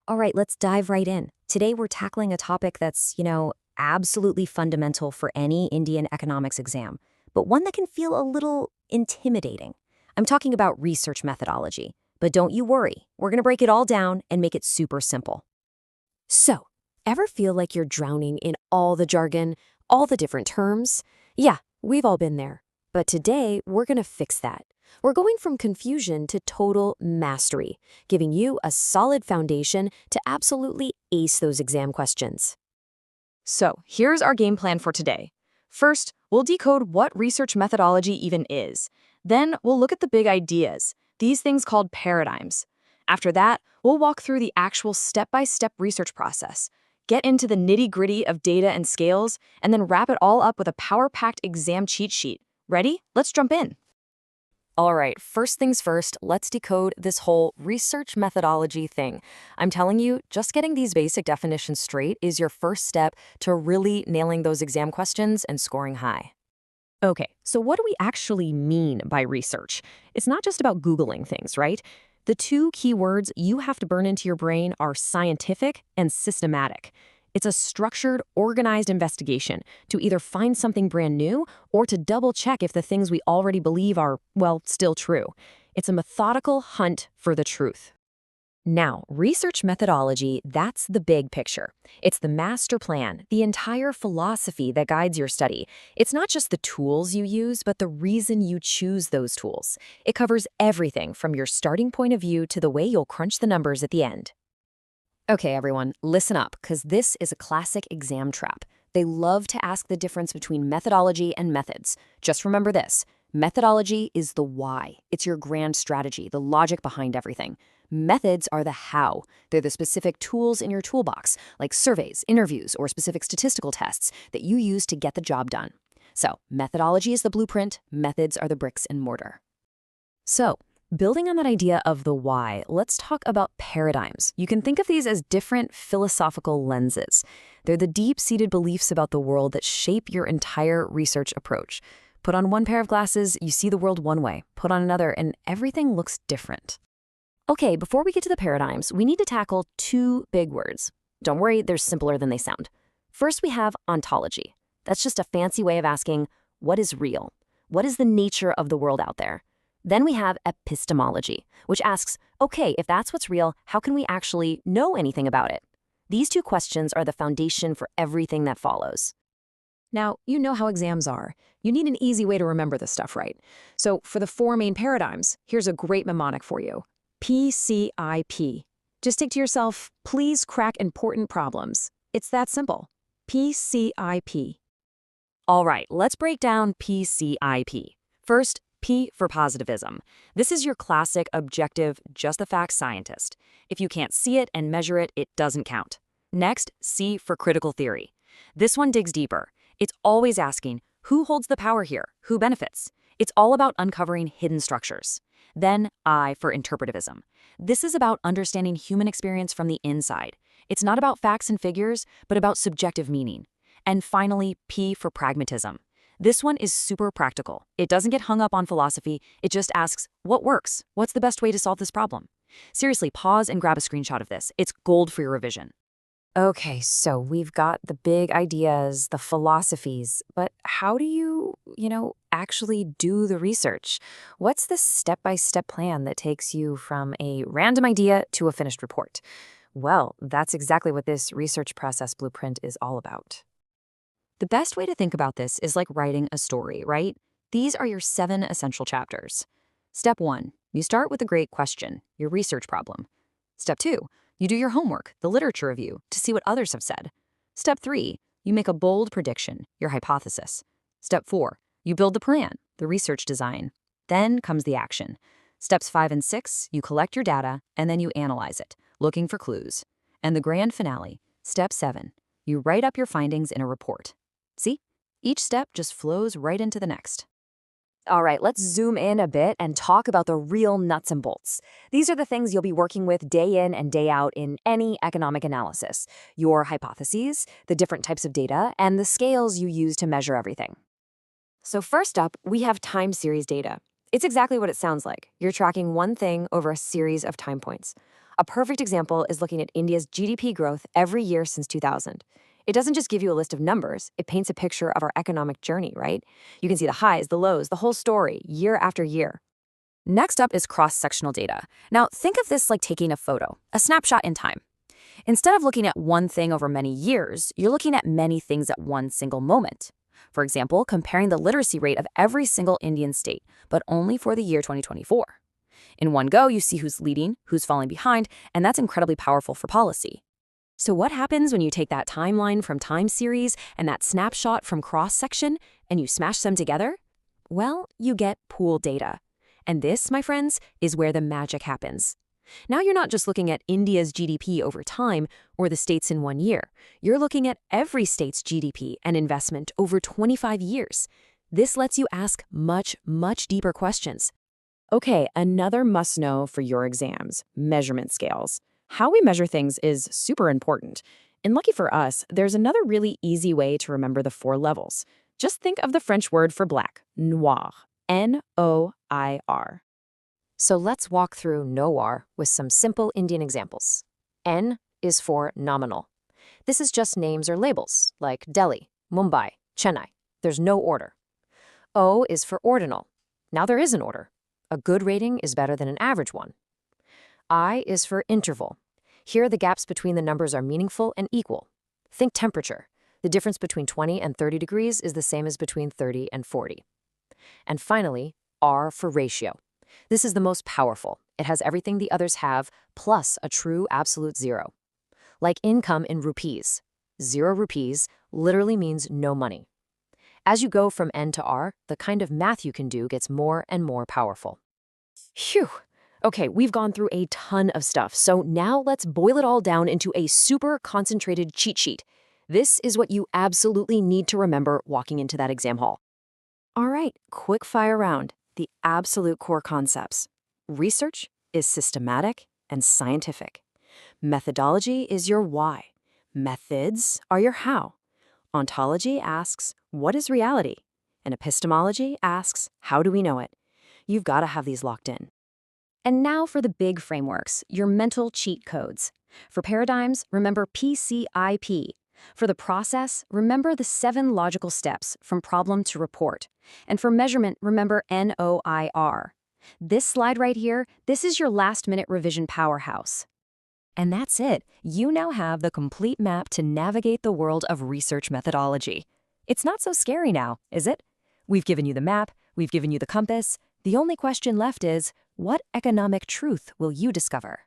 All right, let's dive right in. Today we're tackling a topic that's, absolutely fundamental for any Indian economics exam, but one that can feel a little intimidating. I'm talking about research methodology. But don't you worry, we're going to break it all down and make it super simple. So, ever feel like you're drowning in all the jargon, all the different terms? Yeah, we've all been there. But today, we're going to fix that. We're going from confusion to total mastery, giving you a solid foundation to absolutely ace those exam questions. So, here's our game plan for today. First, we'll decode what research methodology even is. Then, we'll look at the big ideas, these things called paradigms. After that, we'll walk through the actual step-by-step research process, get into the nitty-gritty of data and scales, and then wrap it all up with a power-packed exam cheat sheet. Ready? Let's jump in. All right, first things first, let's decode this whole research methodology thing. I'm telling you, just getting these basic definitions straight is your first step to really nailing those exam questions and scoring high. Okay, so what do we actually mean by research? It's not just about Googling things, right? The two key words you have to burn into your brain are scientific and systematic. It's a structured, organized investigation to either find something brand new or to double check if the things we already believe are, well, still true. It's a methodical hunt for the truth. Now, research methodology, that's the big picture. It's the master plan, the entire philosophy that guides your study. It's not just the tools you use, but the reason you choose those tools. It covers everything from your starting point of view to the way you'll crunch the numbers at the end. Okay, everyone, listen up, because this is a classic exam trap. They love to ask the difference between methodology and methods. Just remember this. Methodology is the why. It's your grand strategy, the logic behind everything. Methods are the how. They're the specific tools in your toolbox, like surveys, interviews, or specific statistical tests that you use to get the job done. So, methodology is the blueprint, methods are the bricks and mortar. So, building on that idea of the why, let's talk about paradigms. You can think of these as different philosophical lenses. They're the deep-seated beliefs about the world that shape your entire research approach. Put on one pair of glasses, you see the world one way. Put on another, and everything looks different. Okay, before we get to the paradigms, we need to tackle two big words. Don't worry, they're simpler than they sound. First, we have ontology. That's just a fancy way of asking, what is real? What is the nature of the world out there? Then we have epistemology, which asks, okay, if that's what's real, how can we actually know anything about it? These two questions are the foundation for everything that follows. Now, you know how exams are. You need an easy way to remember this stuff, right? So for the four main paradigms, here's a great mnemonic for you. PCIP. Just take to yourself, please crack important problems. It's that simple. PCIP. All right, let's break down PCIP. First, P for positivism. This is your classic objective, just the facts scientist. If you can't see it and measure it, it doesn't count. Next, C for critical theory. This one digs deeper. It's always asking, who holds the power here? Who benefits? It's all about uncovering hidden structures. Then I for interpretivism. This is about understanding human experience from the inside. It's not about facts and figures, but about subjective meaning. And finally, P for pragmatism. This one is super practical. It doesn't get hung up on philosophy. It just asks, what works? What's the best way to solve this problem? Seriously, pause and grab a screenshot of this. It's gold for your revision. Okay, so we've got the big ideas, the philosophies, but how do you, actually do the research? What's the step-by-step plan that takes you from a random idea to a finished report? Well, that's exactly what this research process blueprint is all about. The best way to think about this is like writing a story, right? These are your 7 essential chapters. Step 1, you start with a great question, your research problem. Step 2, you do your homework, the literature review, to see what others have said. Step 3, you make a bold prediction, your hypothesis. Step 4, you build the plan, the research design. Then comes the action. Steps 5 and 6, you collect your data, and then you analyze it, looking for clues. And the grand finale, step 7, you write up your findings in a report. See? Each step just flows right into the next. All right, let's zoom in a bit and talk about the real nuts and bolts. These are the things you'll be working with day in and day out in any economic analysis. Your hypotheses, the different types of data, and the scales you use to measure everything. So first up, we have time series data. It's exactly what it sounds like. You're tracking one thing over a series of time points. A perfect example is looking at India's GDP growth every year since 2000. It doesn't just give you a list of numbers, it paints a picture of our economic journey, right? You can see the highs, the lows, the whole story, year after year. Next up is cross-sectional data. Now, think of this like taking a photo, a snapshot in time. Instead of looking at one thing over many years, you're looking at many things at one single moment. For example, comparing the literacy rate of every single Indian state, but only for the year 2024. In one go, you see who's leading, who's falling behind, and that's incredibly powerful for policy. So what happens when you take that timeline from time series and that snapshot from cross-section and you smash them together? Well, you get pool data. And this, my friends, is where the magic happens. Now you're not just looking at India's GDP over time or the states in one year. You're looking at every state's GDP and investment over 25 years. This lets you ask much, much deeper questions. Okay, another must-know for your exams, measurement scales. How we measure things is super important. And lucky for us, there's another really easy way to remember the 4 levels. Just think of the French word for black, noir, N-O-I-R. So let's walk through noir with some simple Indian examples. N is for nominal. This is just names or labels, like Delhi, Mumbai, Chennai. There's no order. O is for ordinal. Now there is an order. A good rating is better than an average one. I is for interval. Here the gaps between the numbers are meaningful and equal. Think temperature. The difference between 20 and 30 degrees is the same as between 30 and 40. And finally, R for ratio. This is the most powerful. It has everything the others have, plus a true absolute zero. Like income in rupees. 0 rupees literally means no money. As you go from N to R, the kind of math you can do gets more and more powerful. Phew! Okay, we've gone through a ton of stuff, so now let's boil it all down into a super concentrated cheat sheet. This is what you absolutely need to remember walking into that exam hall. All right, quick fire round. The absolute core concepts. Research is systematic and scientific. Methodology is your why. Methods are your how. Ontology asks, what is reality? And epistemology asks, how do we know it? You've got to have these locked in. And now for the big frameworks, your mental cheat codes. For paradigms, remember PCIP. For the process, remember the 7 logical steps from problem to report. And for measurement, remember NOIR. This slide right here, this is your last-minute revision powerhouse. And that's it. You now have the complete map to navigate the world of research methodology. It's not so scary now, is it? We've given you the map, we've given you the compass. The only question left is, what economic truth will you discover?